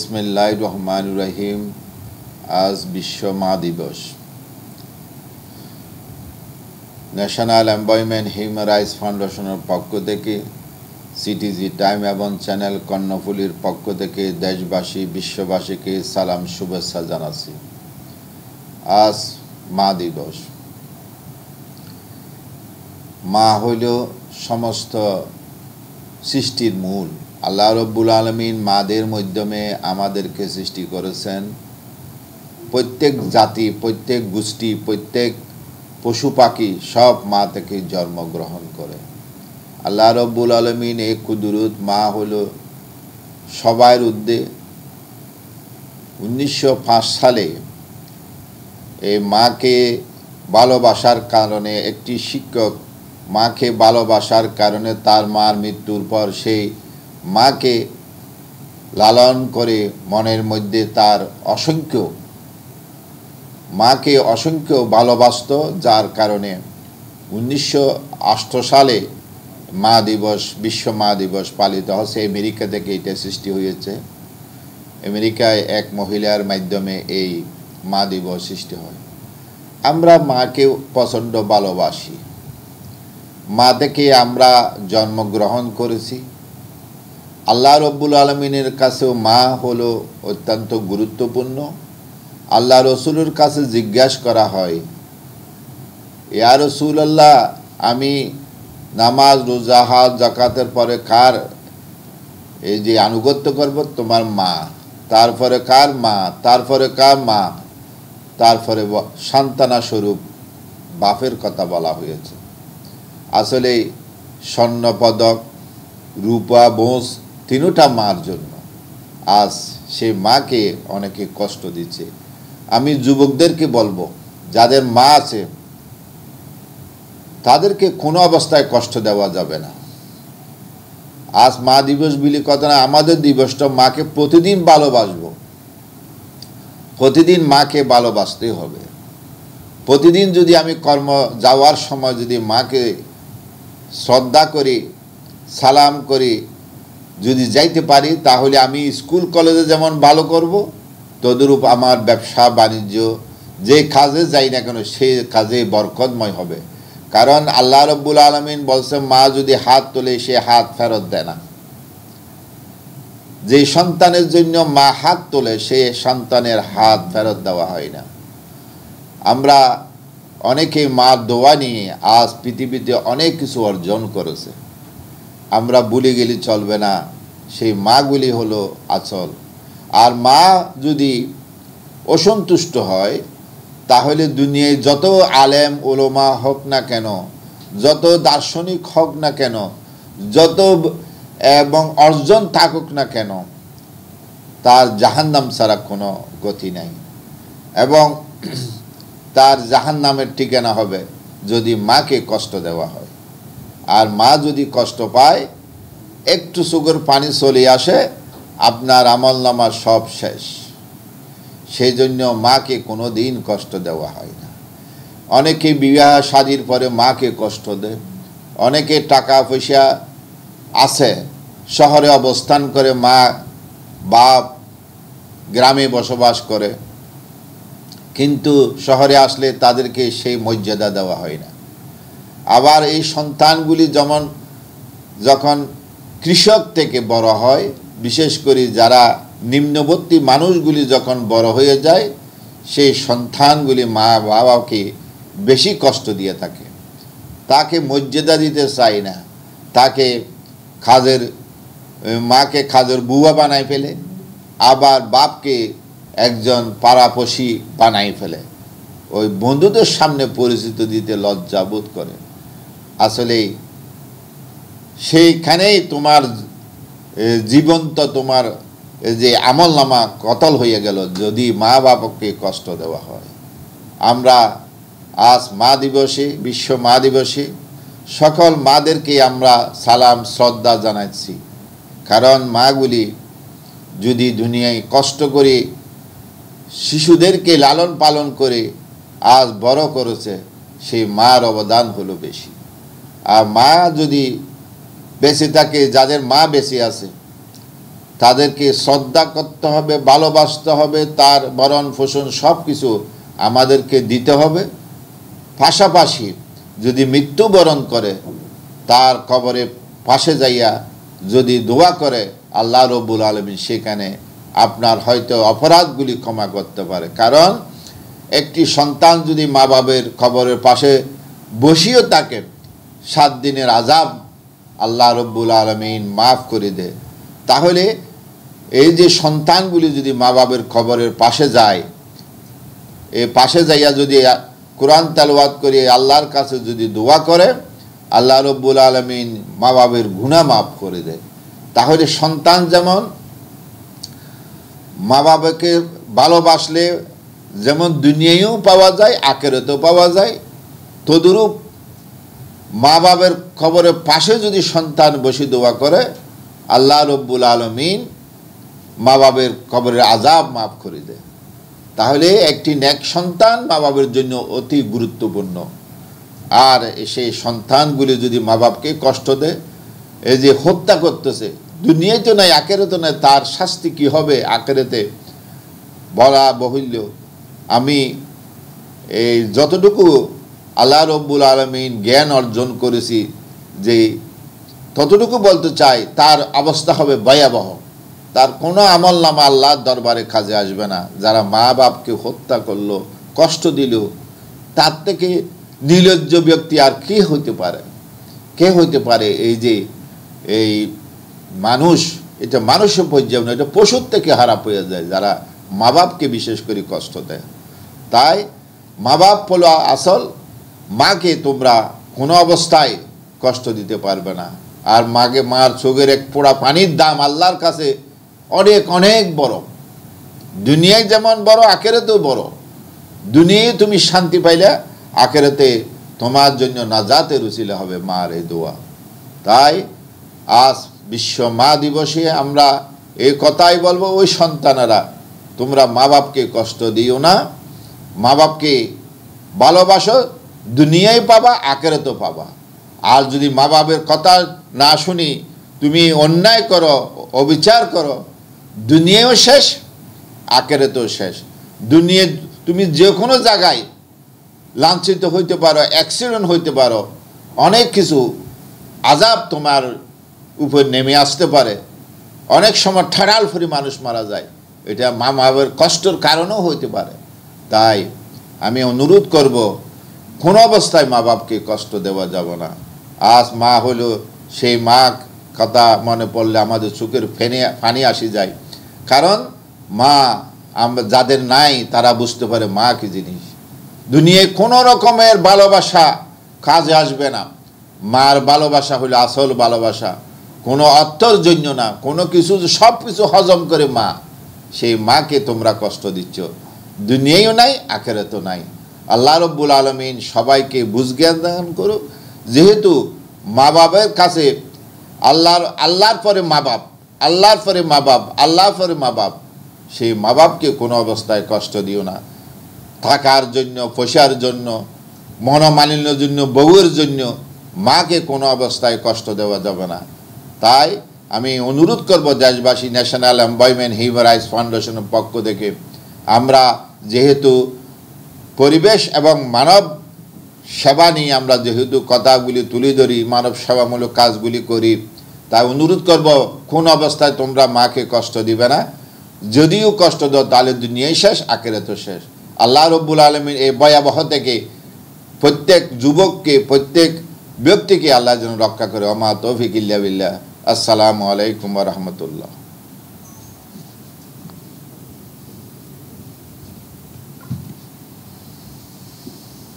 বিসমিল্লাহির রহমানির রহিম। আজ বিশ্ব মা দিবস। ন্যাশনাল এমপ্লয়মেন্ট হিউম্যান রাইটস ফাউন্ডেশনের পক্ষ থেকে, সিটিজি টাইম এবং চ্যানেল কর্ণফুলীর পক্ষ থেকে দেশবাসী বিশ্ববাসীকে সালাম শুভেচ্ছা জানাচ্ছি। আজ মা দিবস। মা হইল সমস্ত সৃষ্টির মূল। আল্লাহ রব্বুল আলামিন মাদের মাধ্যমে আমাদেরকে সৃষ্টি করেছেন। প্রত্যেক জাতি, প্রত্যেক গোষ্ঠী, প্রত্যেক পশু পাখি সব মা থেকে জন্মগ্রহণ করে। আল্লাহ রব্বুল আলামিন এই কুদরত মা হলো সবার ঊর্ধ্বে। 1905 সালে এই মাকে ভালোবাসার কারণে একটি শিক্ষক মাকে ভালোবাসার কারণে তার মার মৃত্যুর পর সেই মাকে লালন করে মনের মধ্যে তার মাকে অসংখ্য ভালোবাসত, যার কারণে 1908 সালে মা দিবস, বিশ্ব মা দিবস পালিত হচ্ছে। আমেরিকা থেকে এটা সৃষ্টি হয়েছে। আমেরিকায় এক মহিলার মাধ্যমে এই মা দিবস সৃষ্টি হয়। আমরা মাকে প্রচণ্ড ভালোবাসি। মা থেকে আমরা জন্মগ্রহণ করেছি। আল্লাহ রব্বুল আলমিনের কাছেও মা হলো অত্যন্ত গুরুত্বপূর্ণ। আল্লাহ রসুলের কাছে জিজ্ঞাসা করা হয়, ইয়া রাসূলুল্লাহ, আমি নামাজ, রোজা, হজ, যাকাতের পরে কার এই যে আনুগত্য করব? তোমার মা। তারপরে কার? মা। তারপরে কার? মা। তারপরে সন্তানা স্বরূপ বাপের কথা বলা হয়েছে। আসলে স্বর্ণপদক, রূপা, বোঁস তিনটা মার জন্য। আজ সে মাকে অনেকে কষ্ট দিচ্ছে। আমি যুবকদেরকে বলবো, যাদের মা আছে তাদেরকে কোনো অবস্থায় কষ্ট দেওয়া যাবে না। আজ মা দিবস বলে কথা না, আমাদের দিবসটা মাকে প্রতিদিন ভালোবাসবো। প্রতিদিন মাকে ভালোবাসতে হবে। প্রতিদিন যদি আমি কর্ম যাওয়ার সময় যদি মাকে শ্রদ্ধা করি, সালাম করি, যদি যাইতে পারি, তাহলে আমি স্কুল কলেজে যেমন ভালো করব, তদরূপ আমার ব্যবসা বাণিজ্য যে কাজে যাই না কেন সে কাজে বরকতময় হবে। কারণ আল্লাহ রব্বুল আলামিন বলছে, মা যদি হাত তোলে সে হাত ফেরত দেয় না। যে সন্তানের জন্য মা হাত তোলে সে সন্তানের হাত ফেরত দেওয়া হয় না। আমরা অনেকেই মার দোয়া নিয়ে আজ পৃথিবীতে অনেক কিছু অর্জন করেছে। আমরা ভুলে গেলে চলবে না, সেই মাগুলি হলো আচল। আর মা যদি অসন্তুষ্ট হয়, তাহলে দুনিয়ায় যত আলেম ওলমা হোক না কেন, যত দার্শনিক হোক না কেন, যত এবং অর্জন থাকুক না কেন, তার জাহান্নাম ছাড়া কোনো গতি নাই। এবং তার জাহান্নামের ঠিকানা হবে যদি মাকে কষ্ট দেওয়া হয়। আর মা যদি কষ্ট পায়, একটু চোখের পানি চলে আসে, আপনার আমলনামা সব শেষ। সেই জন্য মাকে কোনো দিন কষ্ট দেওয়া হয় না। অনেকে বিবাহ শাদীর পরে মাকে কষ্ট দেয়। অনেকে টাকা পয়সা আছে, শহরে অবস্থান করে, মা বাপ গ্রামে বসবাস করে, কিন্তু শহরে আসলে তাদেরকে সেই মর্যাদা দেওয়া হয় না। আবার এই সন্তানগুলি যখন কৃষক থেকে বড় হয়, বিশেষ করে যারা নিম্নবর্তী মানুষগুলি যখন বড় হয়ে যায়, সেই সন্তানগুলি মা বাবাকে বেশি কষ্ট দিয়ে থাকে। তাকে মর্যাদা দিতে চায় না। মাকে খাজের বুয়া বানায় ফেলে, আবার বাপকে একজন পাড়াপড়শি বানাই ফেলে। ওই বন্ধুদের সামনে পরিচিত দিতে লজ্জা বোধ করে। আসলে সেইখানেই তোমার জীবন্ত তোমার যে আমলনামা কতল হয়ে গেল যদি মা বাবাকে কষ্ট দেওয়া হয়। আমরা আজ মা দিবসে, বিশ্ব মা দিবসে সকল মাদেরকে আমরা সালাম শ্রদ্ধা জানাচ্ছি। কারণ মাগুলি যদি দুনিয়ায় কষ্ট করে শিশুদেরকে লালন পালন করে আজ বড় করেছে, সেই মার অবদান হলো বেশি। আর মা যদি বেঁচে থাকে, যাদের মা বেঁচে আছে, তাদেরকে শ্রদ্ধা করতে হবে, ভালোবাসতে হবে, তার ভরণ পোষণ সব কিছু আমাদেরকে দিতে হবে। পাশাপাশি যদি মৃত্যুবরণ করে তার কবরের পাশে যাইয়া যদি দোয়া করে, আল্লাহ রব্বুল আলামিন সেখানে আপনার হয়তো অপরাধগুলি ক্ষমা করতে পারে। কারণ একটি সন্তান যদি মা বাবার কবরের পাশে বসিও থাকে, 7 দিনের আযাব আল্লাহ রব্বুল আলামিন মাফ করে দেয়। তাহলে এই যে সন্তানগুলি যদি মা বাবার কবরের পাশে যায়, এই পাশে যাইয়া যদি কোরআন তেলাওয়াত করে আল্লাহর কাছে যদি দোয়া করে, আল্লাহ রব্বুল আলামিন মা বাবার গুনাহ মাফ করে দেয়। তাহলে সন্তান যেমন মা বাবাকে ভালোবাসলে যেমন দুনিয়ায়ও পাওয়া যায়, আখিরাতেও পাওয়া যায়, তদুরূপ মা বাবার কবরের পাশে যদি সন্তান বসে দোয়া করে, আল্লাহ রব্বুল আলামিন মা বাবার কবরের আযাব মাফ করে দেয়। তাহলে একটি নেক সন্তান মা বাবার জন্য অতি গুরুত্বপূর্ণ। আর সেই সন্তানগুলি যদি মা বাপকে কষ্ট দেয়, এই যে হত্যা করতেছে, দুনিয়ায় তো নাই আখিরাতে নাই, তার শাস্তি কি হবে আখিরাতে বলা বাহুল্য। আমি এই যতটুকু আল্লাহ রব্বুল আলামিন জ্ঞান অর্জন করেছি, যে ততটুকু বলতে চাই, তার অবস্থা হবে ভয়াবহ। তার কোনো আমলনামা আল্লাহর দরবারে কাজে আসবে না। যারা মা বাপকে হত্যা করলো, কষ্ট দিল, তার থেকে নির্লজ্জ ব্যক্তি আর কে হইতে পারে? কে হইতে পারে? এই যে এই মানুষ, এটা মানুষের পর্যায়ে না, এটা পশুর থেকে খারাপ হয়ে যায় যারা মা বাপকে বিশেষ করে কষ্ট দেয়। তাই মা বাপ হলো আসল। মাকে তোমরা কোনো অবস্থায় কষ্ট দিতে পারবে না। আর মার চোখের এক পোড়া পানির দাম আল্লাহর কাছে অনেক অনেক বড়। দুনিয়ায় যেমন বড়, আখিরাতেও বড়। দুনিয়ায় তুমি শান্তি পাইলে, আখিরাতে তোমার জন্য নাজাতের উসিলা হবে মার এই দোয়া। তাই আজ বিশ্ব মা দিবসে আমরা এই কথাই বলবো, ওই সন্তানেরা তোমরা মা বাপকে কষ্ট দিও না। মা বাপকে ভালোবাসো, দুনিয়ায় পাবা, আখিরাতেও পাবা। আর যদি মা বাপের কথা না শুনি তুমি অন্যায় করো, অবিচার করো, দুনিয়াও শেষ, আখিরাতেও শেষ। দুনিয়ায় তুমি যে কোনো জায়গায় লাঞ্ছিত হইতে পারো, অ্যাক্সিডেন্ট হইতে পারো, অনেক কিছু আযাব তোমার উপর নেমে আসতে পারে। অনেক সময় ঠাড়াল ফরি মানুষ মারা যায়, এটা মা বাবার কষ্টের কারণেও হইতে পারে। তাই আমি অনুরোধ করব, কোনো অবস্থায় মা বাপকে কষ্ট দেওয়া যাবে না। আজ মা হলো সেই মা কথা মনে পড়লে আমাদের চোখের পানি আসি যায়। কারণ মা আমরা যাদের নাই তারা বুঝতে পারে মা কি জিনিস। দুনিয়ায় কোনো রকমের ভালোবাসা কাজে আসবে না। মার ভালোবাসা হলো আসল ভালোবাসা, কোনো অর্থের জন্য না, কোনো কিছু, সব কিছু হজম করে মা। সেই মাকে তোমরা কষ্ট দিচ্ছ, দুনিয়ায়ও নাই, আখিরাতেও নাই। আল্লাহ রব্বুল আলামিন সবাইকে বুঝজ্ঞান দান করুক। যেহেতু মা বাবার কাছে আল্লাহর পরে মা বাপ, আল্লাহর পরে মা বাপ, আল্লাহর পরে মা বাপ, সেই মা বাপকে কোনো অবস্থায় কষ্ট দিও না। থাকার জন্য, পয়সার জন্য, মনোমালিন্যের জন্য, বউয়ের জন্য মাকে কোনো অবস্থায় কষ্ট দেওয়া যাবে না। তাই আমি অনুরোধ করব দেশবাসী, ন্যাশনাল এমপ্লয়মেন্ট হিউম্যান রাইটস ফাউন্ডেশনের পক্ষ থেকে, আমরা যেহেতু পরিবেশ এবং মানব সেবা নিয়ে আমরা যেহেতু কথাগুলি তুলে ধরি, মানব সেবামূলক কাজগুলি করি, তাই অনুরোধ করব কোন অবস্থায় তোমরা মাকে কষ্ট দিবে না। যদিও কষ্ট দাও তাহলে দুনিয়াই শেষ, আখিরাতও শেষ। আল্লাহ রব্বুল আলামিন এই ভয়াবহ থেকে প্রত্যেক যুবককে, প্রত্যেক ব্যক্তিকে আল্লাহ যেন রক্ষা করে। ওমা তৌফিক ইল্লা বিল্লাহ। আসসালামু আলাইকুম ওয়া রাহমাতুল্লাহ।